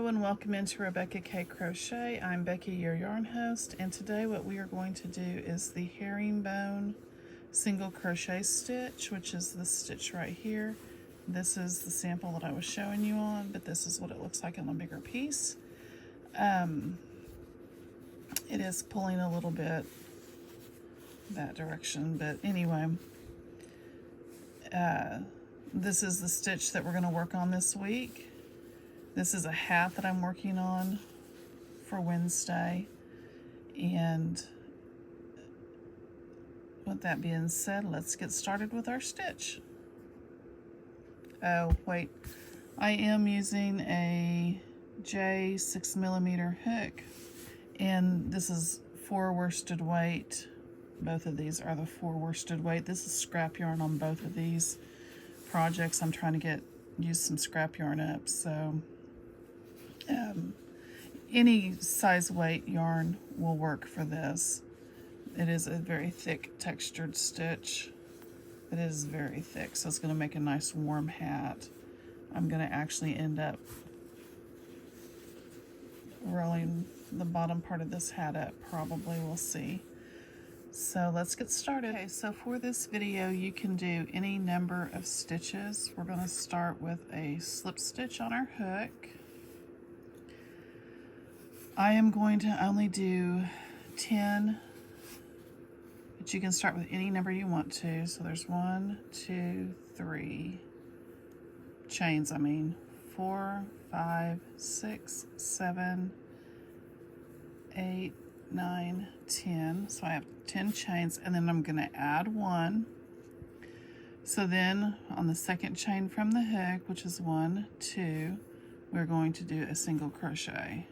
and welcome into Rebecca K Crochet. I'm Becky, your yarn host, and today what we are going to do is the herringbone single crochet stitch, which is this stitch right here. This is the sample that I was showing you on, but this is what it looks like on a bigger piece. It is pulling a little bit that direction, but anyway, this is the stitch that we're going to work on this week. This is a hat that I'm working on for Wednesday, and with that being said, let's get started with our stitch. Oh wait, I am using a J 6mm hook, and this is 4 worsted weight. Both of these are the 4 worsted weight. This is scrap yarn on both of these projects. I'm trying to use some scrap yarn up, so any size weight yarn will work for this. It is a very thick textured stitch. It is very thick, so it's going to make a nice warm hat. I'm going to actually end up rolling the bottom part of this hat up, probably. We'll see. So let's get started. Okay, so for this video you can do any number of stitches. We're going to start with a slip stitch on our hook. I am going to only do 10, but you can start with any number you want to. So there's 1, 2, 3 chains, 4, 5, 6, 7, 8, 9, 10. So I have 10 chains, and then I'm going to add 1. So then on the second chain from the hook, which is 1, 2, we're going to do a single crochet.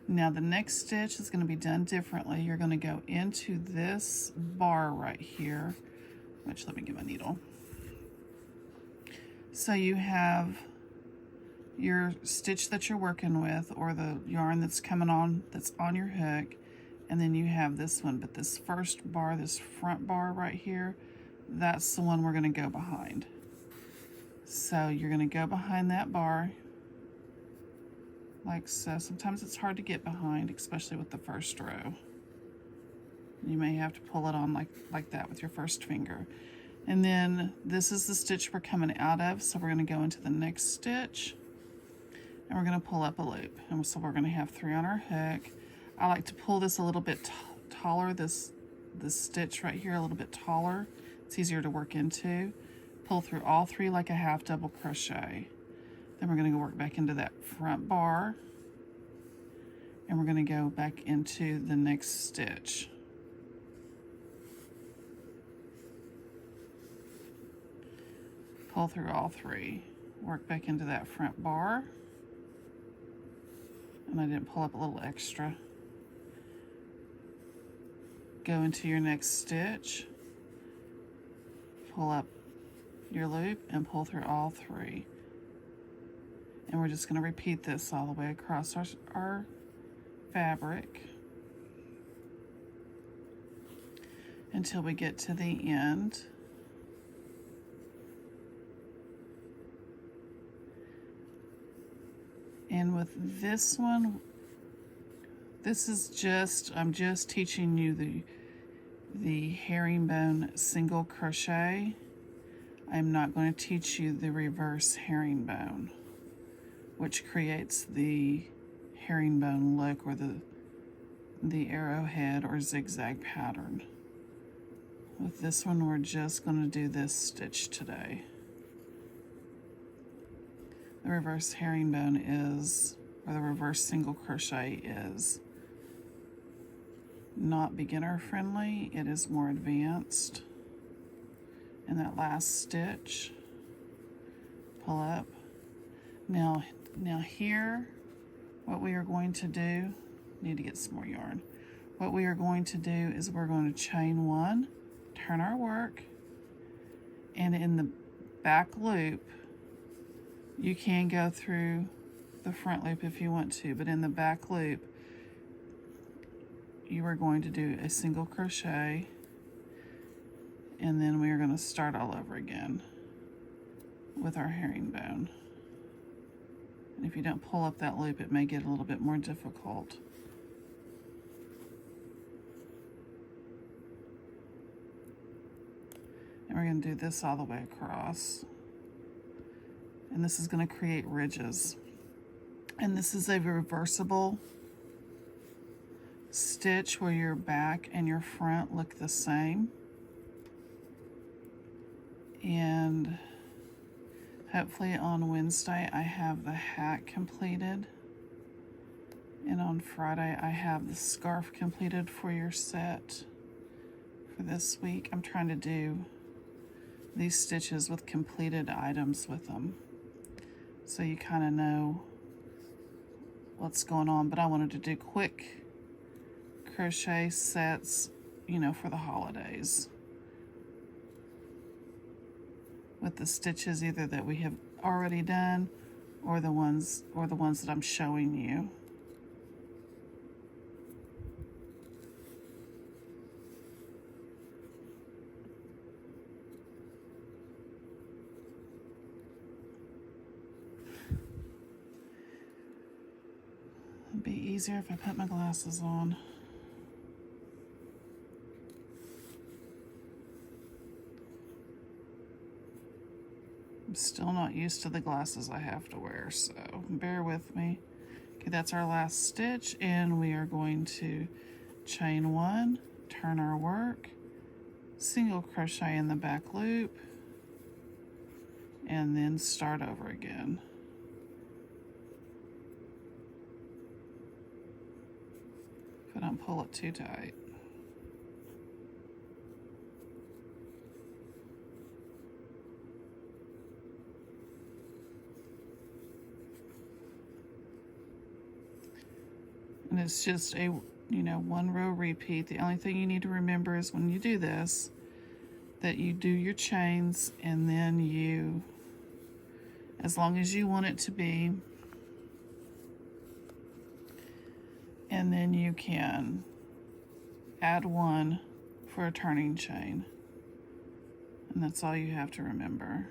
Now the next stitch is going to be done differently. You're going to go into this bar right here, which, let me get my needle. So you have your stitch that you're working with, or the yarn that's coming on, that's on your hook, and then you have this one. But this first bar, this front bar right here, that's the one we're going to go behind. So you're going to go behind that bar like so. Sometimes it's hard to get behind, especially with the first row. You may have to pull it on like that with your first finger. And then this is the stitch we're coming out of, so we're going to go into the next stitch, and we're going to pull up a loop. And so we're going to have 3 on our hook. I like to pull this a little bit taller, this stitch right here a little bit taller. It's easier to work into. Pull through all 3 like a half double crochet. Then we're going to go work back into that front bar, and we're going to go back into the next stitch. Pull through all 3, work back into that front bar, and I didn't pull up a little extra. Go into your next stitch, pull up your loop, and pull through all 3. And we're just going to repeat this all the way across our fabric until we get to the end. And with this one, this is I'm just teaching you the herringbone single crochet. I'm not going to teach you the reverse herringbone, which creates the herringbone look, or the arrowhead or zigzag pattern. With this one, we're just going to do this stitch today. The reverse herringbone is, or the reverse single crochet is, not beginner friendly. It is more advanced. And that last stitch, pull up. Now here, what we are going to do, need to get some more yarn. What we are going to do is we're going to chain 1, turn our work, and in the back loop, you can go through the front loop if you want to, but in the back loop, you are going to do a single crochet, and then we are going to start all over again with our herringbone. And if you don't pull up that loop, it may get a little bit more difficult. And we're going to do this all the way across. And this is going to create ridges. And this is a reversible stitch where your back and your front look the same. And hopefully on Wednesday I have the hat completed. And on Friday I have the scarf completed for your set for this week. I'm trying to do these stitches with completed items with them, so you kind of know what's going on. But I wanted to do quick crochet sets, you know, for the holidays, with the stitches either that we have already done or the ones that I'm showing you. It'd be easier if I put my glasses on. I'm still not used to the glasses I have to wear, so bear with me. Okay, that's our last stitch, and we are going to chain one, turn our work, single crochet in the back loop, and then start over again. If I don't pull it too tight. And it's just a, you know, one row repeat. The only thing you need to remember is when you do this, that you do your chains, and then you, as long as you want it to be, and then you can add one for a turning chain. And that's all you have to remember.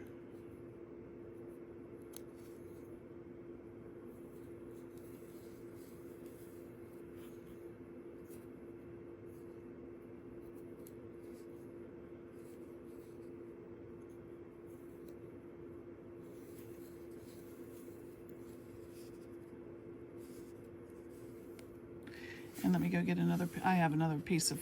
And let me go get another, I have another piece of,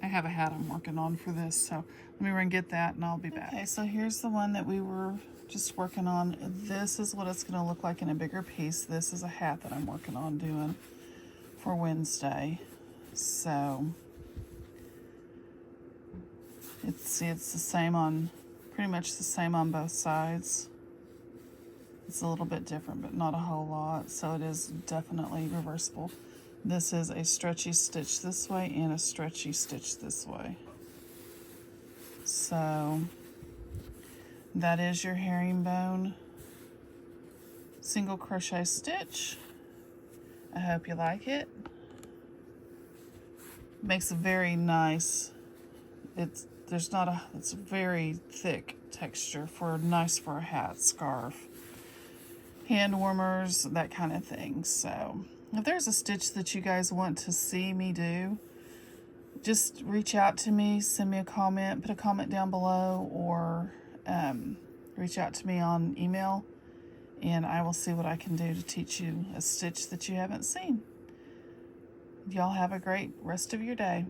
I have a hat I'm working on for this, so let me run and get that and I'll be back. Okay, so here's the one that we were just working on. This is what it's gonna look like in a bigger piece. This is a hat that I'm working on doing for Wednesday. So, it's the same on, pretty much the same on both sides. It's a little bit different, but not a whole lot, so it is definitely reversible. This is a stretchy stitch this way and a stretchy stitch this way. So that is your herringbone single crochet stitch. I hope you like it. Makes a very nice, it's a very thick texture for nice for a hat, scarf, hand warmers, that kind of thing. So if there's a stitch that you guys want to see me do, just reach out to me, send me a comment, put a comment down below, or reach out to me on email, and I will see what I can do to teach you a stitch that you haven't seen. Y'all have a great rest of your day.